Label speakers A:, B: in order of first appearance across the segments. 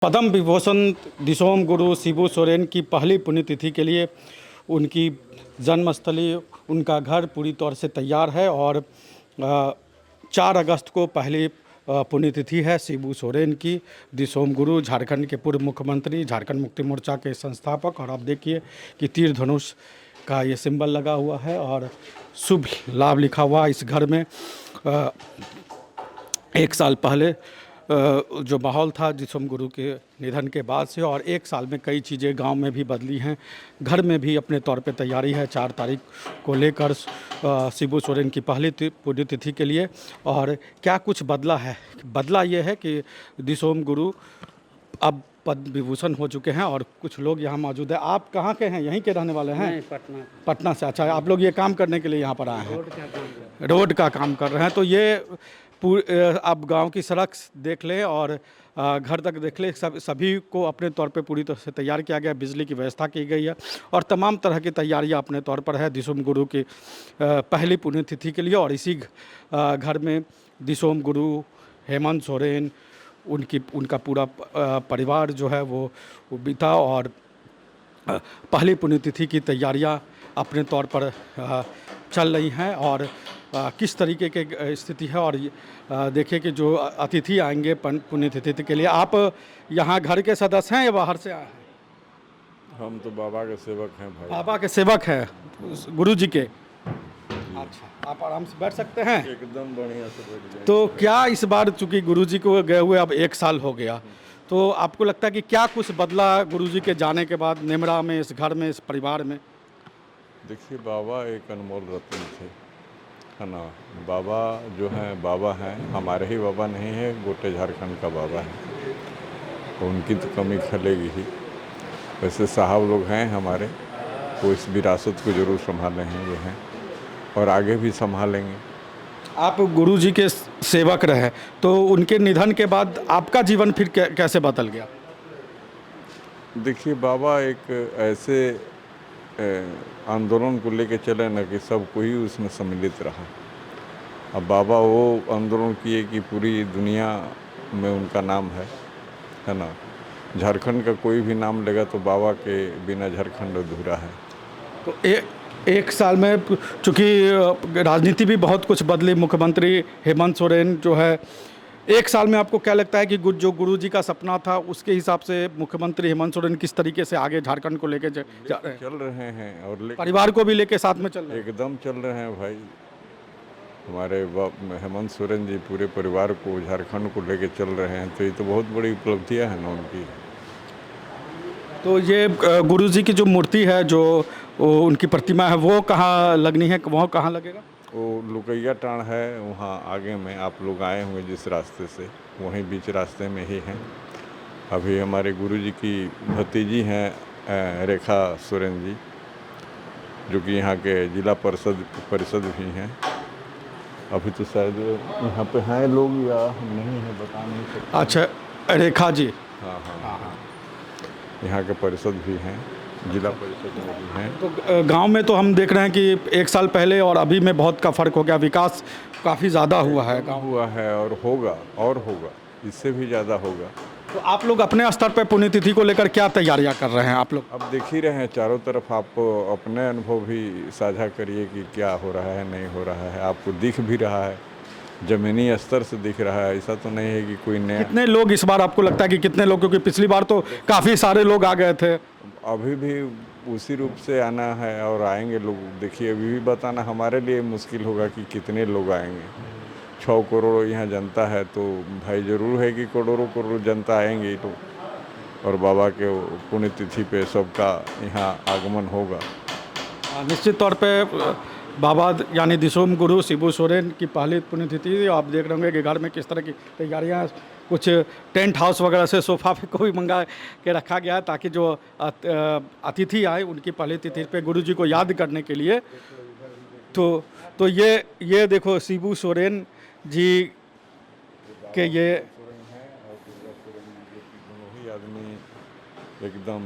A: पद्म विभूषण दिसोम गुरु शिबू सोरेन की पहली पुण्यतिथि के लिए उनकी जन्मस्थली उनका घर पूरी तौर से तैयार है और 4 अगस्त को पहली पुण्यतिथि है शिबू सोरेन की। दिसोम गुरु झारखंड के पूर्व मुख्यमंत्री, झारखंड मुक्ति मोर्चा के संस्थापक। और आप देखिए कि तीर धनुष का ये सिंबल लगा हुआ है और शुभ लाभ लिखा हुआ इस घर में। 1 साल पहले जो माहौल था दिसोम गुरु के निधन के बाद से, और 1 साल में कई चीज़ें गांव में भी बदली हैं। घर में भी अपने तौर पे तैयारी है 4 तारीख को लेकर शिबू सोरेन की पहली पुण्यतिथि के लिए। और क्या कुछ बदला है? बदला ये है कि दिसोम गुरु अब पद्म विभूषण हो चुके हैं और कुछ लोग यहाँ मौजूद है। आप कहाँ के हैं? यहीं के रहने वाले हैं?
B: नहीं,
A: पटना से। अच्छा, आप लोग ये काम करने के लिए यहाँ पर आए हैं? रोड का काम कर रहे हैं। तो ये आप गांव की सड़क देख लें और घर तक देख लें, सभी को अपने तौर पे पूरी तरह से तैयार किया गया। बिजली की व्यवस्था की गई है और तमाम तरह की तैयारियां अपने तौर पर है दिसोम गुरु की पहली पुण्यतिथि के लिए। और इसी घर में दिसोम गुरु, हेमंत सोरेन, उनका पूरा परिवार जो है वो बीता और पहली पुण्यतिथि की तैयारियां अपने तौर पर चल रही हैं। और किस तरीके की स्थिति है और देखिए कि जो अतिथि आएंगे पुण्यतिथि के लिए। आप यहाँ घर के सदस्य हैं या बाहर से आए हैं?
C: हम तो बाबा के सेवक हैं भाई।
A: बाबा के सेवक हैं गुरु जी के। अच्छा, आप आराम से बैठ सकते हैं?
C: एकदम बढ़िया से बैठ जाए।
A: तो क्या इस बार चूँकि गुरु जी को गए हुए अब 1 साल हो गया, तो आपको लगता है कि क्या कुछ बदला गुरु जी के जाने के बाद नेमरा में, इस घर में, इस परिवार में?
C: देखिए, बाबा एक अनमोल रत्न थे, है ना। बाबा जो हैं बाबा हैं, हमारे ही बाबा नहीं है, गोटे झारखंड का बाबा है, तो उनकी तो कमी खलेगी ही। वैसे साहब लोग हैं हमारे, वो इस विरासत को ज़रूर संभाले हैं, वो हैं और आगे भी संभालेंगे।
A: आप गुरु जी के सेवक रहे, तो उनके निधन के बाद आपका जीवन फिर कैसे बदल गया?
C: देखिए, बाबा एक ऐसे आंदोलन को लेके चले ना कि सब कोई उसमें सम्मिलित रहा। अब बाबा वो आंदोलन किए कि पूरी दुनिया में उनका नाम है ना। झारखंड का कोई भी नाम लेगा तो बाबा के बिना झारखंड अधूरा है।
A: तो 1 साल में चूँकि राजनीति भी बहुत कुछ बदली, मुख्यमंत्री हेमंत सोरेन जो है, 1 साल में आपको क्या लगता है कि जो गुरु जी का सपना था उसके हिसाब से मुख्यमंत्री हेमंत सोरेन किस तरीके से आगे झारखंड को लेके जा रहे हैं?
C: चल रहे हैं और
A: परिवार को भी लेके साथ में चल रहे हैं?
C: एकदम चल रहे हैं भाई। हमारे हेमंत सोरेन जी पूरे परिवार को झारखंड को लेके चल रहे हैं, तो ये तो बहुत बड़ी उपलब्धियां हैं ना उनकी।
A: तो ये गुरु जी की जो मूर्ति है, जो उनकी प्रतिमा है, वो कहाँ लगनी है? वो कहाँ लगेगा?
C: वो लुकैया टाण है, वहाँ आगे में। आप लोग आए होंगे जिस रास्ते से, वहीं बीच रास्ते में ही हैं। अभी हमारे गुरुजी की भतीजी हैं रेखा सोरेन जी, जो कि यहाँ के जिला परिषद भी हैं। अभी तो शायद यहाँ पे हैं लोग या नहीं है, बता नहीं सकते।
A: अच्छा, रेखा जी।
C: हाँ, यहाँ के परिषद भी हैं, जिला परिषद में भी हैं।
A: तो गांव में तो हम देख रहे हैं कि 1 साल पहले और अभी में बहुत का फ़र्क हो गया, विकास काफ़ी ज़्यादा हुआ है।
C: हुआ है और होगा, इससे भी ज़्यादा होगा।
A: तो आप लोग अपने स्तर पर पुण्यतिथि को लेकर क्या तैयारियां कर रहे हैं आप लोग?
C: अब देख ही रहे हैं चारों तरफ। आप अपने अनुभव भी साझा करिए कि क्या हो रहा है, नहीं हो रहा है। आपको दिख भी रहा है, ज़मीनी स्तर से दिख रहा है। ऐसा तो नहीं है कि कोई नया।
A: कितने लोग इस बार आपको लगता है कि कितने लोग? क्योंकि पिछली बार तो काफ़ी सारे लोग आ गए थे।
C: अभी भी उसी रूप से आना है और आएंगे लोग। देखिए, अभी भी बताना हमारे लिए मुश्किल होगा कि कितने लोग आएंगे। 6 करोड़ यहाँ जनता है, तो भाई ज़रूर है कि करोड़ों जनता आएंगे। तो और बाबा के पुण्यतिथि पे सबका यहाँ आगमन होगा।
A: निश्चित तौर पे बाबा यानी दिसोम गुरु शिबू सोरेन की पहली पुण्यतिथि। आप देख रहे होंगे कि घर में किस तरह की तैयारियां, कुछ टेंट हाउस वगैरह से सोफ़ा को भी मंगा के रखा गया है, ताकि जो अतिथि आए उनकी पहली तिथि पे गुरु जी को याद करने के लिए। तो ये देखो शिबू सोरेन जी के ये
C: दोनों ही आदमी एकदम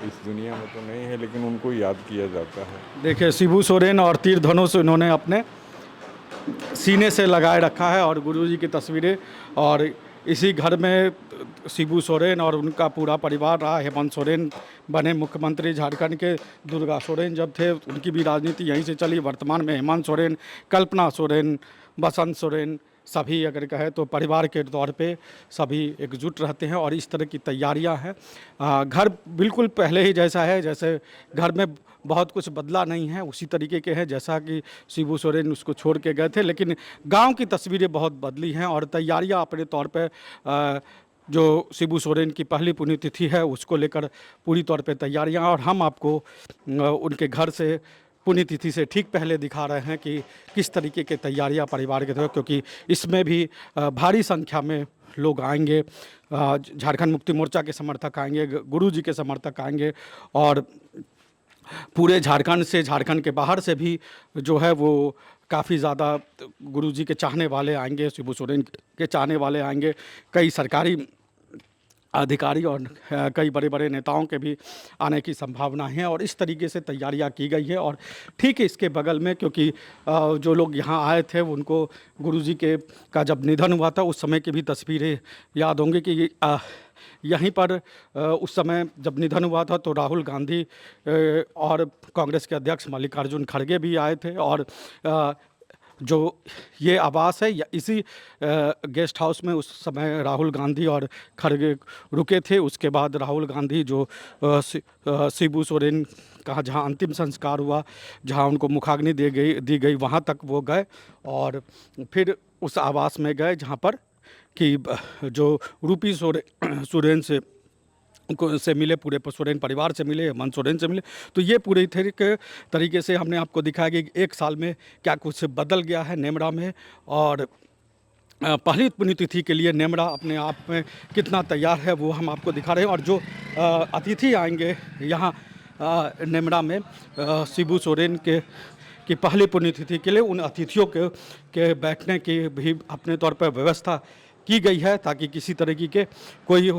C: इस दुनिया में तो नहीं है, लेकिन उनको याद किया जाता है।
A: देखिए, शिबू सोरेन और तीर धनुष इन्होंने अपने सीने से लगाए रखा है और गुरु जी की तस्वीरें। और इसी घर में शिबू सोरेन और उनका पूरा परिवार रहा। हेमंत सोरेन बने मुख्यमंत्री झारखंड के, दुर्गा सोरेन जब थे उनकी भी राजनीति यहीं से चली। वर्तमान में हेमंत सोरेन, कल्पना सोरेन, बसंत सोरेन, सभी अगर कहें तो परिवार के तौर पे सभी एकजुट रहते हैं और इस तरह की तैयारियां हैं। घर बिल्कुल पहले ही जैसा है, जैसे घर में बहुत कुछ बदला नहीं है, उसी तरीके के हैं जैसा कि शिबू सोरेन उसको छोड़ के गए थे। लेकिन गांव की तस्वीरें बहुत बदली हैं और तैयारियां अपने तौर पे जो शिबू सोरेन की पहली पुण्यतिथि है उसको लेकर पूरी तौर पे तैयारियां, और हम आपको उनके घर से पुण्यतिथि से ठीक पहले दिखा रहे हैं कि किस तरीके की तैयारियां परिवार के तरफ, क्योंकि इसमें भी भारी संख्या में लोग आएंगे। झारखंड मुक्ति मोर्चा के समर्थक आएंगे, गुरुजी के समर्थक आएंगे और पूरे झारखंड से, झारखंड के बाहर से भी जो है वो काफ़ी ज़्यादा गुरुजी के चाहने वाले आएंगे, शिबू सोरेन के चाहने वाले आएंगे। कई सरकारी अधिकारी और कई बड़े बड़े नेताओं के भी आने की संभावना है और इस तरीके से तैयारियां की गई है। और ठीक है, इसके बगल में, क्योंकि जो लोग यहां आए थे उनको गुरुजी के का जब निधन हुआ था उस समय की भी तस्वीरें याद होंगी कि यहीं पर उस समय जब निधन हुआ था तो राहुल गांधी और कांग्रेस के अध्यक्ष मल्लिकार्जुन खड़गे भी आए थे। और जो ये आवास है इसी गेस्ट हाउस में उस समय राहुल गांधी और खड़गे रुके थे। उसके बाद राहुल गांधी जो शिबू सोरेन का जहां अंतिम संस्कार हुआ, जहां उनको मुखाग्नि दी गई वहां तक वो गए और फिर उस आवास में गए जहां पर कि जो रूपी सोरेन से मिले, पूरे सोरेन परिवार से मिले, हेमंत सोरेन से मिले। तो ये पूरी तरीके से हमने आपको दिखाया कि एक साल में क्या कुछ बदल गया है नेमरा में, और पहली पुण्यतिथि के लिए नेमरा अपने आप में कितना तैयार है वो हम आपको दिखा रहे हैं। और जो अतिथि आएंगे यहाँ नेमरा में शिबू सोरेन की पहली पुण्यतिथि के लिए, उन अतिथियों के बैठने की भी अपने तौर पर व्यवस्था की गई है ताकि किसी तरीके के कोई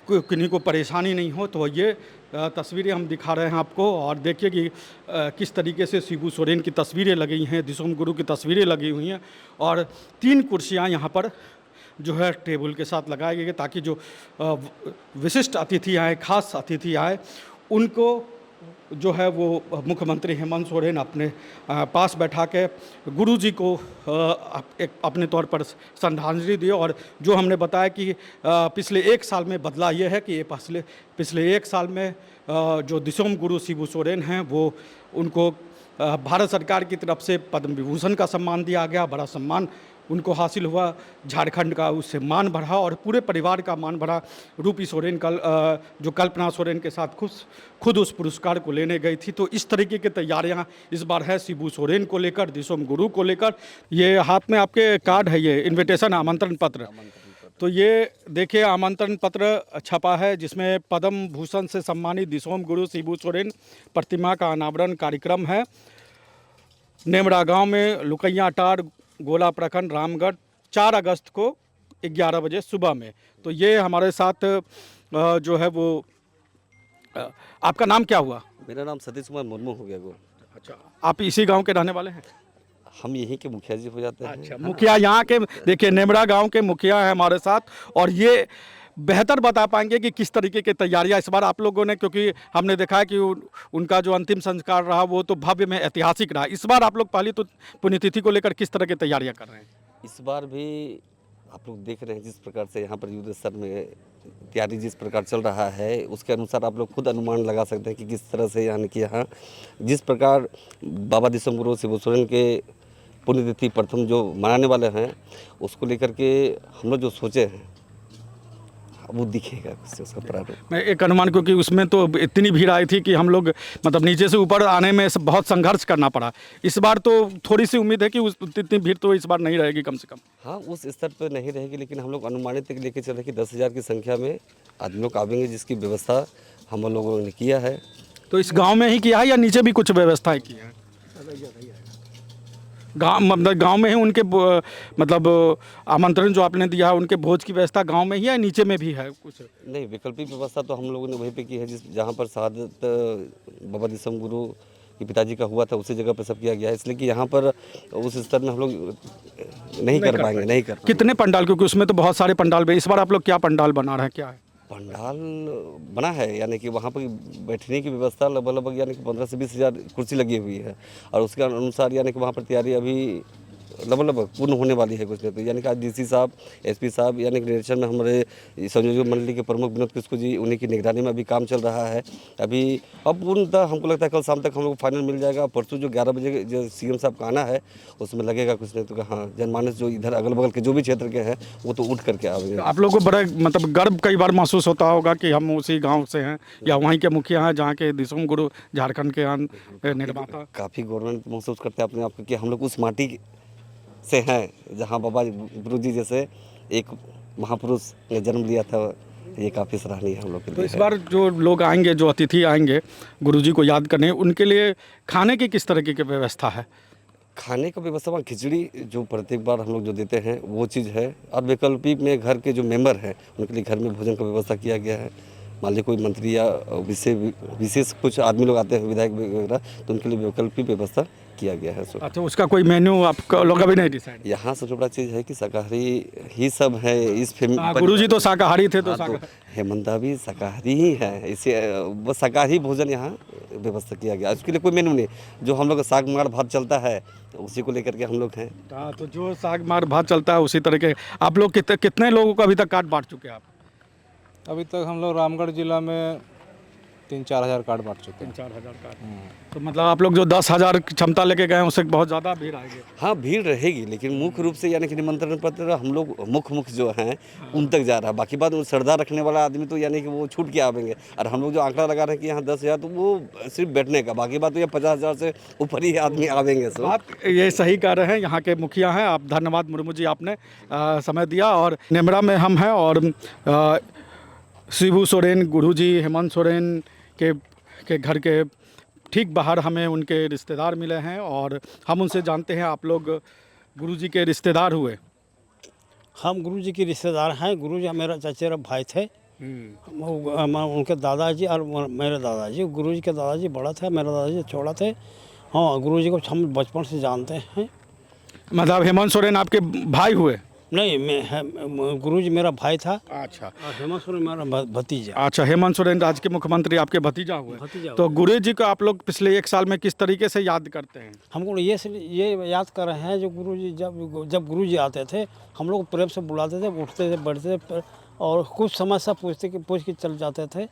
A: किन्हीं को परेशानी नहीं हो। तो ये तस्वीरें हम दिखा रहे हैं आपको और देखिए कि किस तरीके से शिबू सोरेन की तस्वीरें लगी हैं, दिसोम गुरु की तस्वीरें लगी हुई हैं और 3 कुर्सियां यहाँ पर जो है टेबल के साथ लगाई गई है ताकि जो विशिष्ट अतिथि आए, खास अतिथि आए, उनको जो है वो मुख्यमंत्री हेमंत सोरेन अपने पास बैठा के गुरुजी को एक अपने तौर पर श्रद्धांजलि दिए। और जो हमने बताया कि पिछले 1 साल में बदला ये है कि ये पिछले 1 साल में जो दिसोम गुरु शिबू सोरेन हैं वो उनको भारत सरकार की तरफ से पद्म विभूषण का सम्मान दिया गया, बड़ा सम्मान उनको हासिल हुआ, झारखंड का उससे मान बढ़ा और पूरे परिवार का मान बढ़ा। रूपी सोरेन जो कल्पना सोरेन के साथ खुद उस पुरस्कार को लेने गई थी। तो इस तरीके की तैयारियां इस बार है शिबू सोरेन को लेकर, दिसोम गुरु को लेकर। ये हाथ में आपके कार्ड है, ये इन्विटेशन आमंत्रण पत्र। तो ये देखिए आमंत्रण पत्र छपा है जिसमें पद्म भूषण से सम्मानित दिसोम गुरु शिबू सोरेन प्रतिमा का अनावरण कार्यक्रम है। नेमरा गाँव में लुकैया टार, गोला प्रखंड, रामगढ़, 4 अगस्त को 11 बजे सुबह में। तो ये हमारे साथ जो है वो आपका नाम क्या हुआ?
B: मेरा नाम सतीश कुमार मुर्मू हो गया।
A: अच्छा, आप इसी गांव के रहने वाले हैं?
B: हम यहीं के मुखिया जी हो जाते हैं।
A: अच्छा, मुखिया यहाँ के, देखिए नेमरा गांव के मुखिया है हमारे साथ और ये बेहतर बता पाएंगे कि किस तरीके की तैयारियां इस बार आप लोगों ने, क्योंकि हमने देखा है कि उनका जो अंतिम संस्कार रहा वो तो भव्य में ऐतिहासिक रहा। इस बार आप लोग पहली तो पुण्यतिथि को लेकर किस तरह की तैयारियां कर रहे हैं?
B: इस बार भी आप लोग देख रहे हैं जिस प्रकार से यहाँ पर युद्ध स्तर में तैयारी जिस प्रकार चल रहा है उसके अनुसार आप लोग खुद अनुमान लगा सकते हैं कि किस तरह से यानी कि यहाँ जिस प्रकार बाबा दिसोम गुरु शिबू सोरेन के पुण्यतिथि प्रथम जो मनाने वाले हैं उसको लेकर के हम लोग जो सोचे हैं वो दिखेगा उसका प्रारूप।
A: मैं एक अनुमान, क्योंकि उसमें तो इतनी भीड़ आई थी कि हम लोग मतलब नीचे से ऊपर आने में बहुत संघर्ष करना पड़ा। इस बार तो थोड़ी सी उम्मीद है कि इतनी भीड़ तो इस बार नहीं रहेगी कम से कम।
B: हाँ, उस स्तर पर नहीं रहेगी, लेकिन हम लोग अनुमानित लेके चल रहे कि 10,000 की संख्या में आदमी लोग आवेंगे, जिसकी व्यवस्था हम लोगों ने किया है।
A: तो इस गाँव में ही किया है या नीचे भी कुछ व्यवस्थाएँ की हैं? गांव में ही उनके मतलब आमंत्रण जो आपने दिया है उनके भोज की व्यवस्था गांव में ही है, नीचे में भी है कुछ?
B: नहीं, वैकल्पिक व्यवस्था तो हम लोगों ने वहीं पे की है जहाँ पर शहादत बाबा दिसोम गुरु कि पिताजी का हुआ था उसी जगह पर सब किया गया है, इसलिए कि यहाँ पर उस स्तर में हम लोग नहीं कर पाएंगे, नहीं कर पाएंगे।
A: कितने पंडाल, क्योंकि उसमें तो बहुत सारे पंडाल भी, इस बार आप लोग क्या पंडाल बना रहे हैं, क्या है?
B: पंडाल बना है, यानी कि वहाँ पर बैठने की व्यवस्था लगभग यानी कि 15 से 20 हज़ार कुर्सी लगी हुई है, और उसके अनुसार यानी कि वहाँ पर तैयारी अभी लगभग पूर्ण होने वाली है कुछ नहीं तो, यानी कि आज डीसी साहब, एसपी साहब, यानी कि निर्देशन में हमारे संयोजक मंडली के प्रमुख विनोद किस्कू जी, उन्हीं की निगरानी में अभी काम चल रहा है। अभी अब पूर्णतः हमको लगता है कल शाम तक हम लोग को फाइनल मिल जाएगा। परसों जो 11 बजे जो सीएम साहब का आना है उसमें लगेगा कुछ नहीं तो हाँ, जनमानस जो इधर अगल बगल के जो भी क्षेत्र के हैं वो तो उठ करके आएंगे।
A: आप लोगों को बड़ा मतलब गर्व कई बार महसूस होता होगा कि हम उसी गांव से हैं या वहीं के मुखिया हैं जहां के दिसोम गुरु झारखंड के निर्माता।
B: काफ़ी गौरव महसूस करते हैं अपने आप को कि हम लोग उस माटी से हैं जहां बाबा गुरुजी जैसे एक महापुरुष ने जन्म लिया था। ये काफ़ी सराहनीय है हम लोग के लिए।
A: तो इस बार जो लोग आएंगे, जो अतिथि आएंगे गुरुजी को याद करने, उनके लिए खाने की किस तरह की व्यवस्था है?
B: खाने का व्यवस्था में खिचड़ी जो प्रत्येक बार हम लोग जो देते हैं वो चीज़ है, और वैकल्पिक में घर के जो मेंबर हैं उनके लिए घर में भोजन का व्यवस्था किया गया है। मान लीजिए कोई मंत्री या विशेष कुछ आदमी लोग आते हैं, विधायक वगैरह, तो उनके लिए वैकल्पिक व्यवस्था किया गया है।
A: अच्छा, उसका कोई मेन्यू आप लोग अभी नहीं डिसाइड?
B: यहाँ सबसे बड़ा चीज़ है कि शाकाहारी ही सब है इस
A: गुरुजी तो शाकाहारी थे, तो
B: हेमंता भी शाकाहारी ही है, इसे बस शाकाहारी भोजन यहाँ व्यवस्था किया गया। उसके लिए कोई मेनू नहीं, जो हम लोग का साग मार भात चलता है उसी को लेकर के हम लोग हैं।
A: तो जो साग मार भात चलता है उसी तरह के आप लोग कितने लोगों को अभी तक कार्ड बांट चुके हैं आप?
D: अभी तक हम लोग रामगढ़ जिला में 3-4 हज़ार कार्ड बांट चुके हैं।
A: 3-4 हज़ार कार्ड। तो मतलब आप लोग जो 10,000 क्षमता लेके गए हैं उससे बहुत ज़्यादा भीड़ आएगी?
B: हाँ, भीड़ रहेगी, लेकिन मुख्य रूप से यानी कि निमंत्रण पत्र हम लोग मुख्य जो हैं उन तक जा रहा है। बाकी बात श्रद्धा रखने वाला आदमी तो यानी कि वो छूट के आवेंगे, और हम लोग जो आंकड़ा लगा रहे हैं कि यहाँ 10,000, तो वो सिर्फ बैठने का, बाकी बात तो ये 50,000 से ऊपर ही आदमी आवेंगे।
A: बात ये सही कह रहे हैं, यहाँ के मुखिया हैं आप। धन्यवाद मुर्मू जी, आपने समय दिया। और नेमरा में हम हैं और शिबू सोरेन, गुरुजी हेमंत सोरेन के घर के ठीक बाहर हमें उनके रिश्तेदार मिले हैं और हम उनसे जानते हैं, आप लोग गुरुजी के रिश्तेदार हुए?
E: हम गुरुजी के रिश्तेदार हैं। गुरुजी मेरा चचेरा भाई थे। उनके दादाजी और मेरे दादाजी, गुरुजी के दादाजी बड़ा थे, मेरे दादाजी छोटा थे। हाँ, गुरुजी को हम बचपन से जानते हैं।
A: मतलब हेमंत सोरेन आपके भाई हुए?
E: नहीं, गुरुजी मेरा भाई था।
A: अच्छा।
E: और हेमंत सोरेन मेरा भतीजा।
A: अच्छा, हेमंत सोरेन राज्य के मुख्यमंत्री आपके भतीजा हुए। तो गुरुजी को आप लोग पिछले 1 साल में किस तरीके से याद करते हैं?
E: हमको ये याद कर रहे हैं, जो गुरुजी जब गुरुजी आते थे हम लोग प्रेम से बुलाते थे, उठते थे, बैठते थे और कुछ समस्या पूछ के चल जाते थे।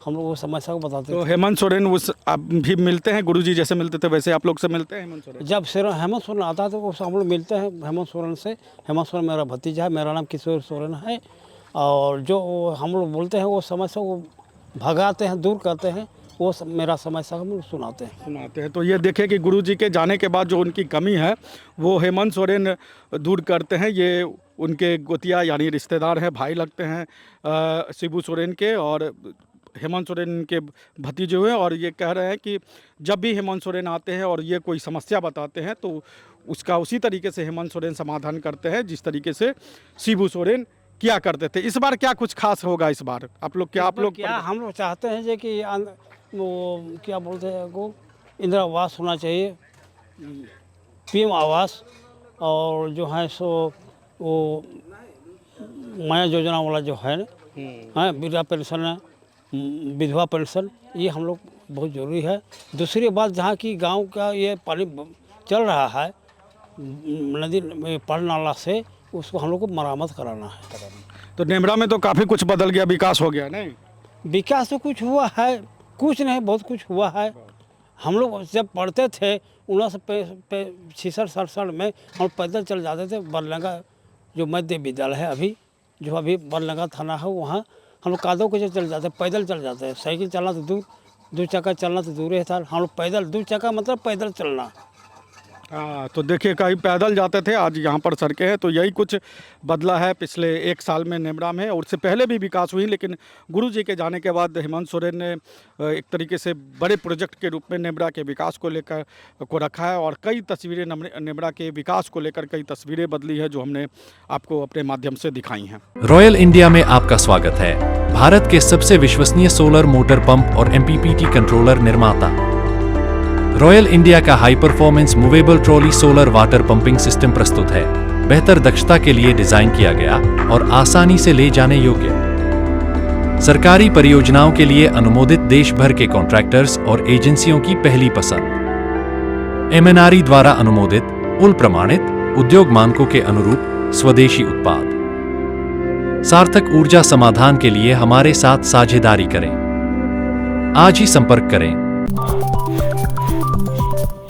E: हम लोग वो समस्या को बताते थे।
A: तो हेमंत सोरेन उस आप भी मिलते हैं, गुरुजी जैसे मिलते थे वैसे आप लोग से मिलते हैं हेमंत सोरेन?
E: जब हेमंत सोरेन आता है तो उससे हम लोग मिलते हैं हेमंत सोरेन से। हेमंत सोरेन मेरा भतीजा है, मेरा नाम किशोर सोरेन है। और जो हम लोग बोलते हैं वो समस्या को भगाते हैं, दूर करते हैं, वो मेरा समस्या हम लोग सुनाते हैं।
A: तो ये देखें कि गुरुजी के जाने के बाद जो उनकी कमी है वो हेमंत सोरेन दूर करते हैं। ये उनके गोतिया यानी रिश्तेदार हैं, भाई लगते हैं शिबू सोरेन के, और हेमंत सोरेन के भतीजे हुए। और ये कह रहे हैं कि जब भी हेमंत सोरेन आते हैं और ये कोई समस्या बताते हैं तो उसका उसी तरीके से हेमंत सोरेन समाधान करते हैं जिस तरीके से शिबू सोरेन किया करते थे। इस बार क्या कुछ खास होगा इस बार? आप लोग
E: हम लोग चाहते हैं जो कि वो क्या बोलते हैं वो इंदिरा आवास होना चाहिए, पीएम आवास, और जो है सो वो माया योजना वाला जो है ना, वृद्धा पेंशन है, विधवा पेंशन, ये हम लोग बहुत ज़रूरी है। दूसरी बात, जहाँ की गांव का ये पानी चल रहा है नदी में पाल नाला से, उसको हम लोग को मरम्मत कराना है।
A: तो नेमरा में तो काफ़ी कुछ बदल गया, विकास हो गया नहीं?
E: विकास तो कुछ हुआ है, कुछ नहीं बहुत कुछ हुआ है। हम लोग जब पढ़ते थे 1966-67 में हम पैदल चल जाते थे। बरलंगा जो मध्य विद्यालय है अभी बरलंगा थाना है, वहाँ हम लोग कादों के चल जाते, पैदल चल जाते हैं। साइकिल चलना तो दूर, 2 चक्का चलना तो दूर ही था। हम लोग पैदल, 2 चक्का मतलब पैदल चलना।
A: हाँ, तो देखिए कहीं पैदल जाते थे, आज यहाँ पर सड़कें हैं। तो यही कुछ बदला है पिछले 1 साल में नेमरा में, और उससे पहले भी विकास हुई, लेकिन गुरुजी के जाने के बाद हेमंत सोरेन ने एक तरीके से बड़े प्रोजेक्ट के रूप में नेमरा के विकास को लेकर को रखा है। और कई तस्वीरें नेमरा के विकास को लेकर कई तस्वीरें बदली है जो हमने आपको अपने माध्यम से दिखाई हैं।
F: रॉयल इंडिया में आपका स्वागत है, भारत के सबसे विश्वसनीय सोलर मोटर पंप और MPPT कंट्रोलर निर्माता। रॉयल इंडिया का high performance movable trolley solar water pumping system प्रस्तुत है। बेहतर दक्षता के लिए डिजाइन किया गया और आसानी से ले जाने योग्य। सरकारी परियोजनाओं के लिए अनुमोदित देश भर के कॉन्ट्रैक्टर्स और एजेंसियों की पहली पसंद। MNRE द्वारा अनुमोदित, उल प्रमाणित, उद्योग मानकों के अनुरूप स्वदेशी उत्पाद। सार्थक ऊर्जा समाधान के लिए हमारे साथ साझेदारी करें। आज ही संपर्क करें।